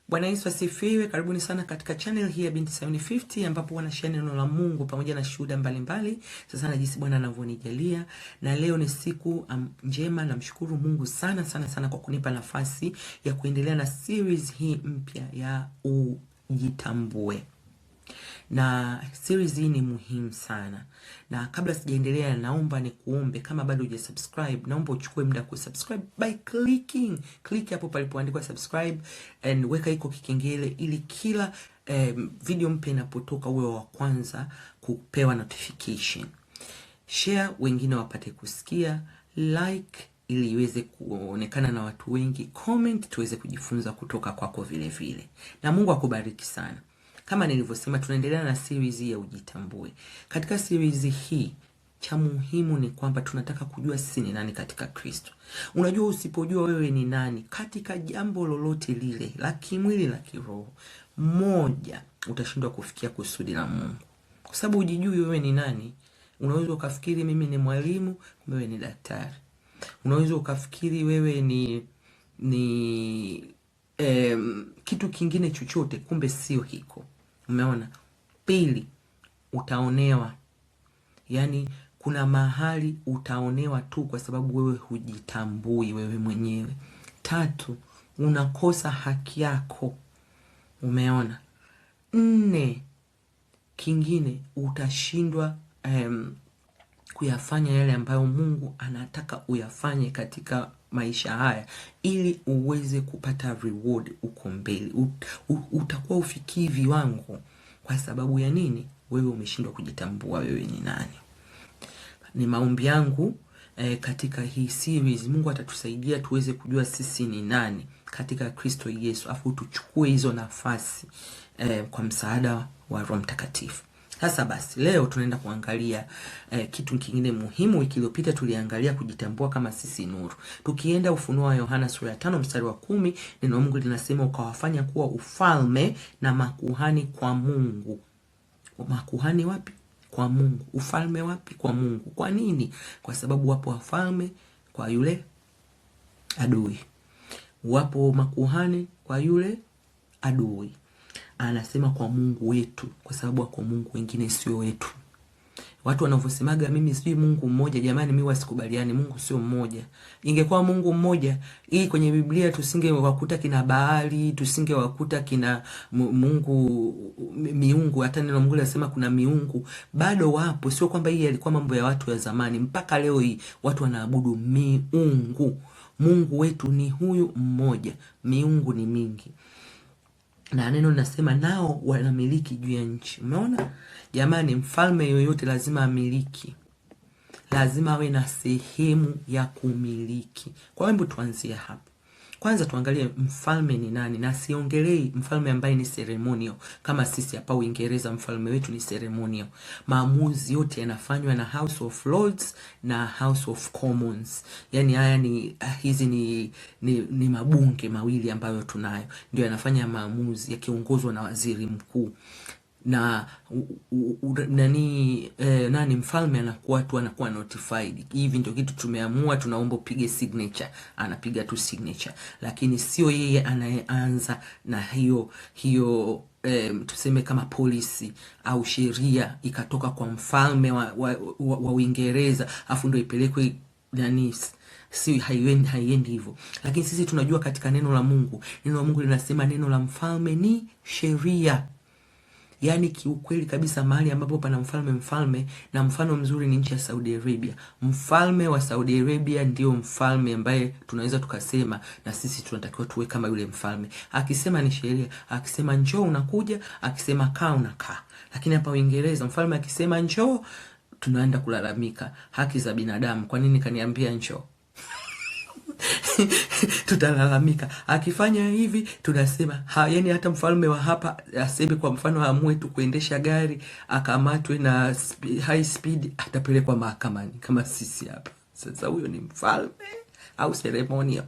Bwana Yesu asifiwe. Karibuni sana katika channel hii ya Binti Sayuni 50 ambapo wanashare neno la Mungu pamoja na shuhuda mbalimbali. Sasa na jinsi Bwana anavyonijalia. Na leo ni siku njema, namshukuru Mungu sana kwa kunipa nafasi ya kuendelea na series hii mpya ya Ujitambue. Na series hii ni muhimu sana. Na kabla sijaendelea, naomba nikuombe, kama bado hujasubscribe, naomba uchukue muda kusubscribe by click hapo palipoandikwa subscribe and weka iko kikengele ili kila video mpya inapotoka uwe wa kwanza kupewa notification. Share, wengine wapate kusikia, like ili iweze kuonekana na watu wengi, comment tuweze kujifunza kutoka kwako vile vile. Na Mungu akubariki sana. Kama nilivyosema, tunaendelea na series ya Ujitambue. Katika series hii, cha muhimu ni kwamba tunataka kujua sisi ni nani katika Kristo. Unajua, usipojua wewe ni nani katika jambo lolote lile, la kimwili la kiroho, moja, utashindwa kufikia kusudi la Mungu. Kwa sababu hujijui wewe ni nani. Unaweza ukafikiri mimi ni mwalimu, kumbe wewe ni daktari. Unaweza ukafikiri wewe ni kitu kingine chochote, kumbe sio hiko. Umeona? Pili, utaonewa. Yaani kuna mahali utaonewa tu kwa sababu wewe hujitambui wewe mwenyewe. Tatu, unakosa haki yako. Umeona? Nne, kingine utashindwa kuyafanya yale ambayo Mungu anataka uyafanye katika maisha haya ili uweze kupata reward uko mbele. Utakuwa ufikii viwango kwa sababu ya nini? Wewe umeshindwa kujitambua wewe ni nani. Ni maombi yangu katika hii series Mungu atatusaidia tuweze kujua sisi ni nani katika Kristo Yesu, afu tuchukue hizo nafasi kwa msaada wa Roho Mtakatifu. Sasa basi, leo tunaenda kuangalia kitu kingine muhimu. Wiki iliyopita tuliangalia kujitambua kama sisi nuru. Tukienda Ufunuo wa Yohana sura ya 5 mstari wa 10, neno la Mungu linasema ukawafanya kuwa ufalme na makuhani kwa Mungu. Makuhani wapi? Kwa Mungu. Ufalme wapi? Kwa Mungu. Kwa nini? Kwa sababu wapo wafalme kwa yule adui, wapo makuhani kwa yule adui. Anasema kwa Mungu wetu, kwa sababu kwa Mungu wengine sio wetu. Watu wanavyosemaga mimi sijui Mungu mmoja, jamani mimi wasikubaliani. Mungu sio mmoja. Ingekuwa Mungu mmoja, hii kwenye Biblia tusingewakuta kina Baali, tusingewakuta kina Mungu miungu. Hata neno Mungu linasema kuna miungu, bado wapo. Sio kwamba hii ilikuwa mambo ya watu wa zamani. Mpaka leo hii watu wanaabudu miungu. Mungu wetu ni huyu mmoja, miungu ni mingi. Na neno linasema nao wanamiliki juu ya nchi. Umeona? Jamani, mfalme yoyote lazima amiliki. Lazima awe na sehemu ya kumiliki. Kwa hiyo tuanzie hapa. Kwanza tuangalie mfalme ni nani, na siongelei mfalme ambaye ni ceremonial kama sisi hapa Uingereza. Mfalme wetu ni ceremonial. Maamuzi yote yanafanywa na House of Lords na House of Commons. Yaani haya ni mabunge mawili ambayo tunayo, ndio yanafanya maamuzi yakiongozwa na waziri mkuu. Na nani mfalme anakuwa notified. Hivi ndio kitu tumeamua, tunaomba upige signature, anapiga tu signature. Lakini sio yeye anayeanza na hiyo tuseme kama policy au sheria ikatoka kwa mfalme wa Uingereza afu ndio ipelekwe si haiendi hivyo. Lakini sisi tunajua katika neno la Mungu linasema neno la mfalme ni sheria. Yaani kiukweli kabisa, mahali ambapo pana mfalme, na mfano mzuri ni nchi ya Saudi Arabia. Mfalme wa Saudi Arabia ndio mfalme ambaye tunaweza tukasema na sisi tunatakiwa tuwe kama yule mfalme. Akisema ni sheria, akisema njoo unakuja, akisema kaa unakaa. Lakini hapa Uingereza mfalme akisema njoo, tunaenda kulalamika haki za binadamu. Kwa nini kaniambia njoo? Tutalalamika. Akifanya hivi tunasema yaani hata mfalme wa hapa aseme kwa mfano amue tu kuendesha gari akamatwe na high speed, atapelekwa mahakamani kama sisi hapa. Sasa huyo ni mfalme au ceremonial?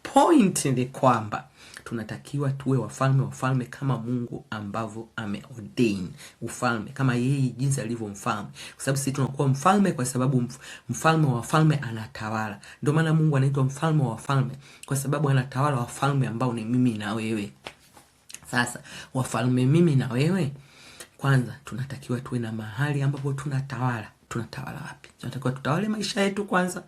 Point ni kwamba tunatakiwa tuwe wafalme kama Mungu ambavyo ameordain ufalme, kama yeye jinsi alivyo mfalme, kwa sababu sisi tunakuwa mfalme kwa sababu mfalme wa wafalme anatawala. Ndio maana Mungu anaitwa mfalme wa wafalme, kwa sababu anatawala wafalme ambao ni mimi na wewe. Sasa wafalme mimi na wewe, kwanza tunatakiwa tuwe na mahali ambapo tunatawala. Tunatawala wapi? Tunatakiwa tutawale maisha yetu kwanza,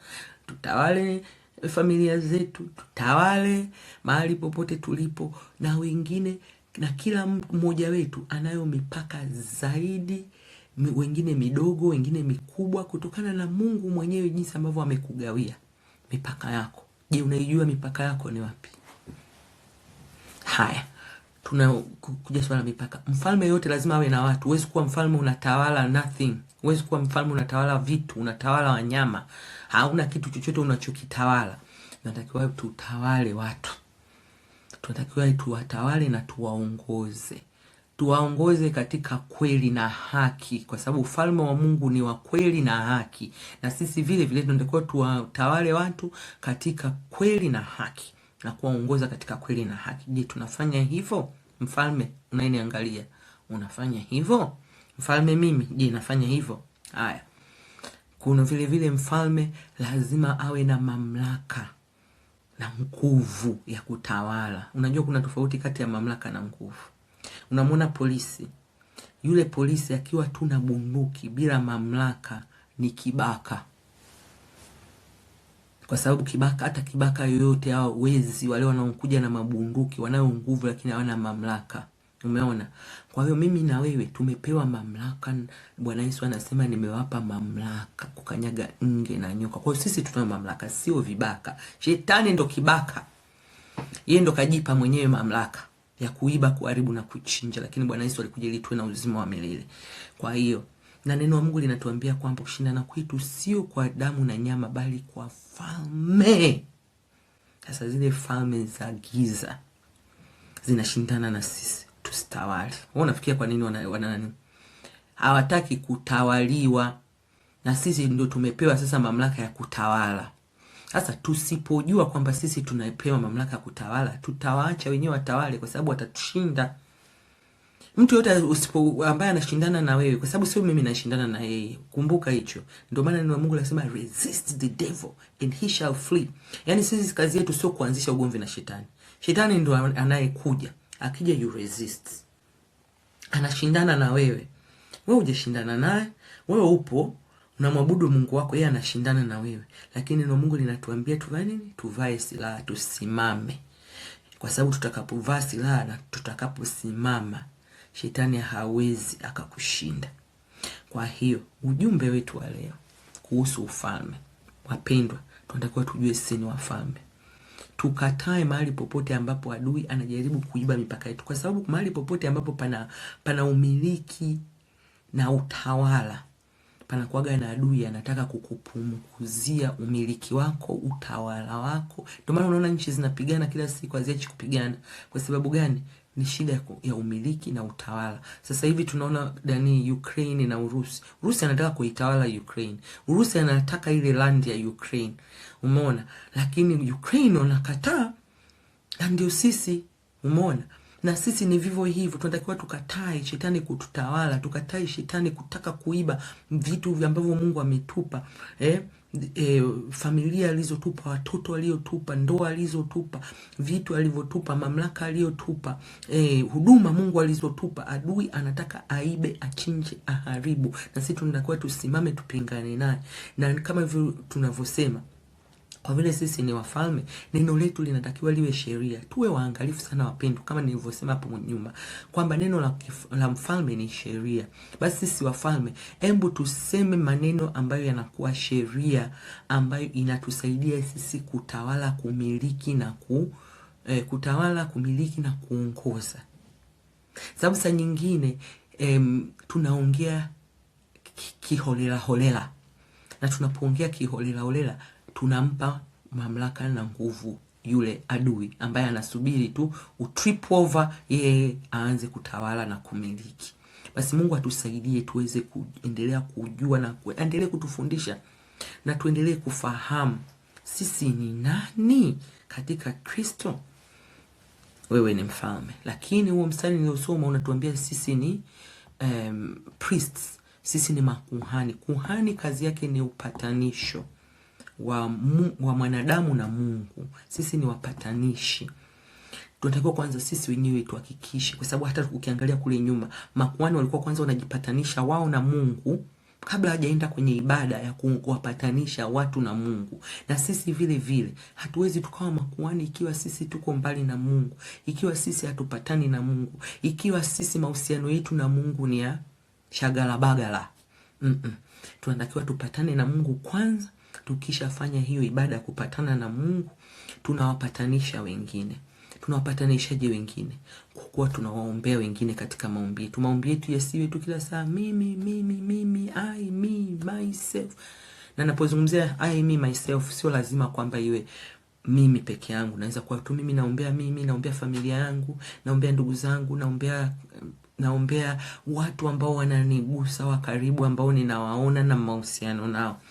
tutawale familia zetu, tutawale mahali popote tulipo, na wengine, na kila mmoja wetu anayo mipaka zaidi, wengine midogo, wengine mikubwa, kutokana na Mungu mwenyewe jinsi ambavyo amekugawia mipaka yako. Je, unaijua mipaka yako ni wapi? Haya, tunakuja swala mipaka. Mfalme yote lazima awe na watu. Huwezi kuwa mfalme unatawala nothing. Huwezi kuwa mfalme unatawala vitu, unatawala wanyama. Hauna kitu chochote unachokitawala. Tunatakiwa tutawale watu. Tunatakiwa tuwatawale na tuwaongoze. Tuwaongoze katika kweli na haki, kwa sababu ufalme wa Mungu ni wa kweli na haki. Na sisi vile vile tunatakiwa tuwatawale watu katika kweli na haki, na kuwaongoza katika kweli na haki. Je, tunafanya hivyo? Mfalme unayeniangalia, unafanya hivyo? Mfalme mimi, je, nafanya hivyo? Haya. Kuna vile vile mfalme lazima awe na mamlaka na nguvu ya kutawala. Unajua kuna tofauti kati ya mamlaka na nguvu. Unamwona polisi, yule polisi akiwa tu na bunduki bila mamlaka ni kibaka. Kwa sababu kibaka, hata kibaka yoyote hao wezi wale wanaokuja na mabunduki wanayo nguvu lakini hawana mamlaka. Umeona? Kwa hiyo mimi na wewe tumepewa mamlaka. Bwana Yesu anasema nimewapa mamlaka kukanyaga nge na nyoka. Kwa hiyo sisi tuna mamlaka, sio vibaka. Shetani ndo kibaka. Yeye ndo kajipa mwenyewe mamlaka ya kuiba, kuharibu na kuchinja, lakini Bwana Yesu alikuja ili tuwe na uzima wa milele. Kwa hiyo na neno la Mungu linatuambia kwamba kushindana kwetu sio kwa damu na nyama, bali kwa falme. Sasa zile falme za giza zinashindana na sisi tusitawale. Wao unafikia kwa nini wana hawataki kutawaliwa, na sisi ndio tumepewa sasa mamlaka ya kutawala. Sasa tusipojua kwamba sisi tunapewa mamlaka ya kutawala, tutawaacha wenyewe watawale, kwa sababu watatushinda. Mtu yote ambaye anashindana na wewe, kwa sababu sio mimi nashindana na yeye. Kumbuka hicho. Ndio maana neno la Mungu linasema resist the devil and he shall flee. Yaani sisi kazi yetu sio kuanzisha ugomvi na shetani. Shetani ndio anayekuja. Akija you resist. Anashindana na wewe. Wewe hujashindana naye. Wewe upo unamwabudu Mungu wako, yeye anashindana na wewe. Lakini neno Mungu linatuambia tuvae nini? Tuvae silaha, tusimame. Kwa sababu tutakapovaa silaha na tutakaposimama, shetani hawezi akakushinda. Kwa hiyo ujumbe wetu wa leo kuhusu ufalme, wapendwa, tunatakiwa tujue sisi ni wafalme. Tukatae mahali popote ambapo adui anajaribu kuiba mipaka yetu, kwa sababu mahali popote ambapo pana umiliki na utawala, pana kuaga na adui anataka kukupunguzia umiliki wako, utawala wako. Ndio maana unaona nchi zinapigana kila siku, haziachi kupigana. Kwa sababu gani? Ni shida ya umiliki na utawala. Sasa hivi tunaona Ukraine na Urusi. Urusi anataka kuitawala Ukraine. Urusi anataka ile land ya Ukraine. Umeona? Lakini Ukraine wanakataa. Na ndio sisi, umeona? Na sisi ni vivyo hivyo. Tunatakiwa tukatae shetani kututawala, tukatae shetani kutaka kuiba vitu ambavyo Mungu ametupa. Familia alizotupa, watoto aliotupa, ndoa alizotupa, vitu alivyotupa, mamlaka aliotupa, huduma Mungu alizotupa. Adui anataka aibe, achinje, aharibu. Na sisi tunatakiwa tusimame, tupingane naye. Na kama hivyo tunavyosema, kwa vile sisi ni wafalme, neno letu linatakiwa liwe sheria. Tuwe waangalifu sana wapendwa, kama nilivyosema hapo nyuma, kwamba neno la mfalme ni sheria. Basi sisi wafalme, hebu tuseme maneno ambayo yanakuwa sheria, ambayo inatusaidia sisi kutawala, kumiliki na kuongoza. Sababu saa nyingine tunaongea kiholela holela. Na tunapoongea kiholela holela, tunampa mamlaka na nguvu yule adui ambaye anasubiri tu utrip over yeye aanze kutawala na kumiliki. Basi Mungu atusaidie tuweze kuendelea kujua na kuendelea kutufundisha na tuendelee kufahamu sisi ni nani katika Kristo. wewe ni mfalme. Lakini huo mstari niliosoma unatuambia sisi ni priests, sisi ni makuhani. Kuhani kazi yake ni upatanisho wa mwanadamu na Mungu. Sisi ni wapatanishi. Tunatakiwa kwanza sisi wenyewe tuhakikishe, kwa sababu hata ukiangalia kule nyuma makuhani walikuwa kwanza wanajipatanisha wao na Mungu kabla hajaenda kwenye ibada ya kuwapatanisha watu na Mungu. Na sisi vile vile hatuwezi tukawa makuhani ikiwa sisi tuko mbali na Mungu, ikiwa sisi hatupatani na Mungu, ikiwa sisi mahusiano yetu na Mungu ni ya shagala bagala. Tunatakiwa tupatane na Mungu kwanza. Tukishafanya hiyo ibada ya kupatana na Mungu, tunawapatanisha wengine. Tunawapatanishaje wengine? Kwa kuwa tunawaombea wengine katika maombi yetu. Maombi yetu yasiwe tu kila saa mimi, I, me, myself. Na napozungumzia I, me, myself, sio lazima kwamba iwe mimi peke yangu. Naweza kuwa tu mimi naombea mimi, naombea familia yangu, naombea ndugu zangu, naombea watu ambao wananigusa wa karibu, ambao ninawaona na mahusiano nao.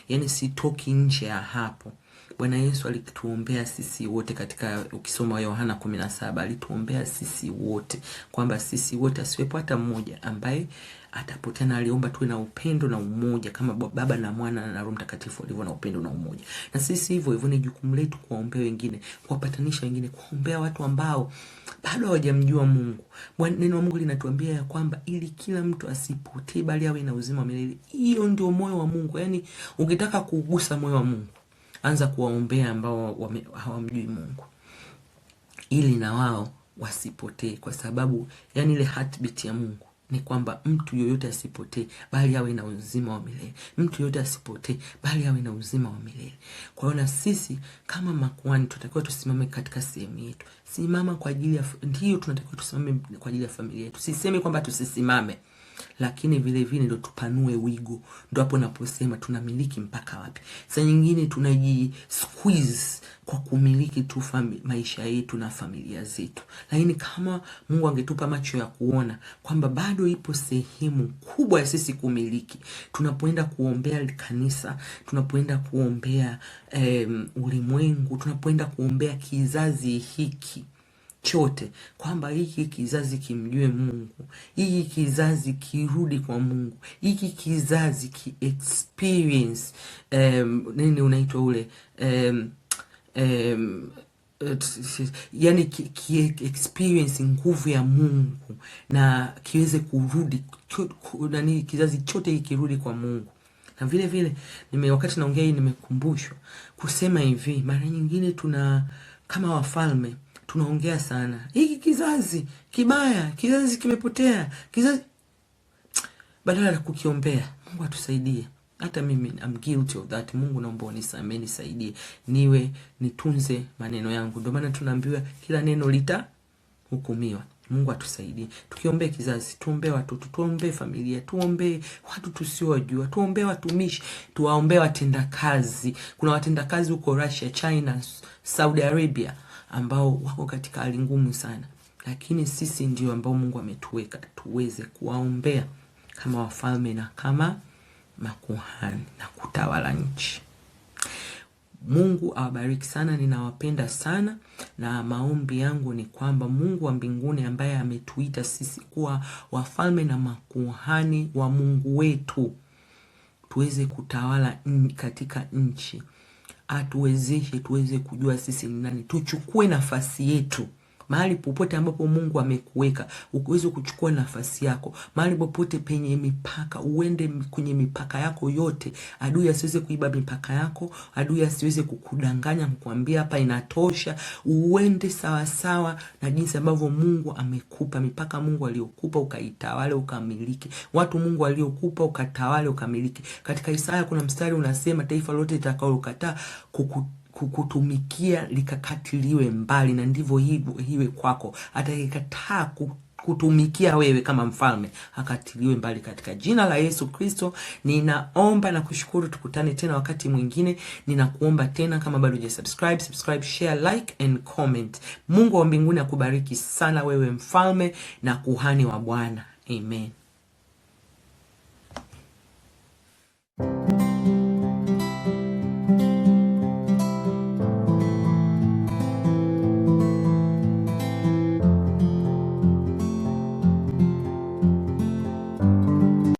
Yaani sitoki nje ya hapo. Bwana Yesu alituombea sisi wote katika, ukisoma Yohana 17, alituombea sisi wote kwamba sisi wote asiwepo hata mmoja ambaye atapotea, na aliomba tuwe na upendo na umoja kama Baba na Mwana na Roho Mtakatifu walivyo na upendo na umoja. Na sisi hivyo ni jukumu letu kuwaombea wengine, kuwapatanisha wengine, kuombea watu ambao bado hawajamjua Mungu. Neno la Mungu linatuambia ya kwamba ili kila mtu asipotee bali awe na uzima wa milele. Hiyo ndio moyo wa Mungu. Yaani ukitaka kugusa moyo wa Mungu, anza kuwaombea ambao hawamjui Mungu, ili na wao wasipotee, kwa sababu yani ile heartbeat ya Mungu ni kwamba mtu yoyote asipotee bali awe na uzima wa milele. Mtu yoyote asipotee bali awe na uzima wa milele. Kwa hiyo na sisi kama makuhani tunatakiwa tusimame katika sehemu yetu. Simama kwa ajili ya, ndio tunatakiwa tusimame kwa ajili ya familia yetu. Sisemi kwamba tusisimame, lakini vile vile ndo tupanue wigo. Ndo hapo naposema tunamiliki mpaka wapi. Saa nyingine tunaji squeeze kwa kumiliki tu maisha yetu na familia zetu. Lakini kama Mungu angetupa macho ya kuona kwamba bado ipo sehemu kubwa ya sisi kumiliki, tunapoenda kuombea kanisa, tunapoenda kuombea ulimwengu, tunapoenda kuombea kizazi hiki chote, kwamba hiki kizazi kimjue Mungu, hiki kizazi kirudi kwa Mungu, hiki kizazi ki experience nini unaitwa ule yani ki experience nguvu ya Mungu, na kiweze kurudi nani, kizazi chote kirudi kwa Mungu. Na vile vile wakati naongea hii nimekumbushwa kusema hivi, mara nyingine tuna kama wafalme tunaongea sana, hiki kizazi kibaya, kizazi kimepotea, kizazi, badala ya kukiombea. Mungu atusaidie. Hata mimi I'm guilty of that. Mungu naomba unisamehe, nisaidie nitunze maneno yangu. Ndio maana tunaambiwa kila neno litahukumiwa. Mungu atusaidie. Tukiombea kizazi, tuombee watoto, tuombee familia, tuombee watu tusiojua, tuombee watumishi, tuwaombee watendakazi. Kuna watendakazi huko Russia, China, Saudi Arabia ambao wako katika hali ngumu sana, lakini sisi ndio ambao Mungu ametuweka tuweze kuwaombea kama wafalme na kama makuhani na kutawala nchi. Mungu awabariki sana, ninawapenda sana, na maombi yangu ni kwamba Mungu wa mbinguni ambaye ametuita sisi kuwa wafalme na makuhani wa Mungu wetu, tuweze kutawala katika nchi. Atuwezeshe tuweze kujua sisi ni nani, tuchukue nafasi yetu. Mahali popote ambapo Mungu amekuweka, uweze kuchukua nafasi yako. Mahali popote penye mipaka, uende kwenye mipaka yako yote. Adui asiweze kuiba mipaka yako, adui asiweze kukudanganya kukuambia hapa inatosha. Uende sawa sawa na jinsi ambavyo Mungu amekupa. Mipaka Mungu aliyokupa ukaitawale, ukamiliki. Watu Mungu aliyokupa ukatawale, ukamiliki. Katika Isaya kuna mstari unasema taifa lote litakalokataa kukutumikia likakatiliwe mbali, na ndivyo hiwe kwako. Atakayekataa kutumikia wewe kama mfalme akatiliwe mbali katika jina la Yesu Kristo. Ninaomba na kushukuru. Tukutane tena wakati mwingine. Ninakuomba tena, kama bado hujasubscribe, share, like and comment. Mungu wa mbinguni akubariki sana, wewe mfalme na kuhani wa Bwana. Amen.